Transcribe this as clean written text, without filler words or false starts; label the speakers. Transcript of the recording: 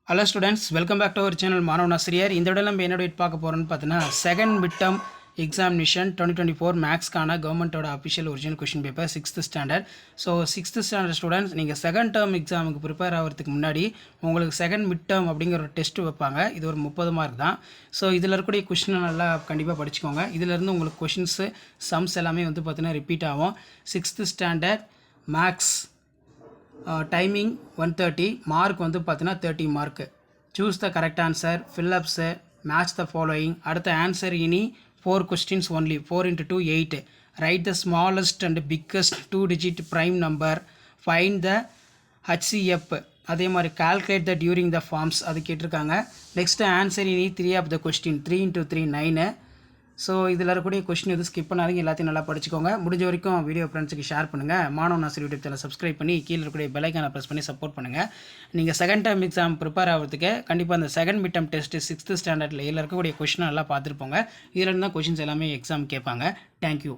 Speaker 1: Hello students, welcome back to our channel மாணவன் ஆசிரியர். இந்த விட நம்ம என்ன டேட் பார்க்க போகிறோம்னு பார்த்தீங்கன்னா செகண்ட் மிட் டேர்ம் எக்ஸாமினேஷன் 2024 மேக்ஸ்க்கான கவர்மெண்ட்டோட official original question paper 6th standard. So 6th standard students, நீங்கள் செகண்ட் டேர்ம் எக்ஸாமுக்கு ப்ரிப்பேர் ஆகிறதுக்கு முன்னாடி உங்களுக்கு செகண்ட் மிட் டேர்ம் அப்படிங்கிற ஒரு டெஸ்ட் வைப்பாங்க. இது ஒரு 30 மார்க் தான். ஸோ இதில் இருக்கக்கூடிய கொஷினை நல்லா கண்டிப்பாக படிச்சுக்கோங்க. இதிலேருந்து உங்களுக்கு கொஷின்ஸு சம்ஸ் எல்லாமே வந்து பார்த்தீங்கன்னா ரிப்பீட் ஆகும். 6th standard maths timing 130, mark வந்து பார்த்தீங்கன்னா 30 mark. Choose the correct answer, fill-ups, match the following. அடுத்த ஆன்சர் இனி 4 questions only, 4 into 2 8. Write the smallest and biggest 2-digit prime number, find the HCF. அதே மாதிரி calculate the during the forms அது கேட்டிருக்காங்க. Next answer இனி 3 of the question, 3 into 3 9. So இதில் இருக்கக்கூடிய question எதுவும் ஸ்கிப் பண்ணாதீங்க, எல்லாத்தையும் நல்லா படிச்சுக்கோங்க. முடிஞ்ச வரைக்கும் வீடியோ ஃப்ரெண்ட்ஸுக்கு ஷேர் பண்ணுங்கள். மாணவன் ஆசிரியர் யூடியூப் சேனல் சப்ஸ்கிரைப் பண்ணி கீழே இருக்கக்கூடிய பெல் ஐக்கானை ப்ரெஸ் பண்ணி சப்போர்ட் பண்ணுங்கள். நீங்கள் செகண்ட் டேர்ம் எக்ஸாம் ப்ரிப்பேர் ஆகிறதுக்கு கண்டிப்பாக அந்த second mid term test 6th ஸ்டாண்டர்டில் இதில் இருக்கக்கூடிய கொஸ்டினை நல்லா பார்த்துருப்போங்க. இதில் இருந்தால் கொஷின்ஸ் எல்லாமே எக்ஸாம் கேட்பாங்க. தேங்க்யூ.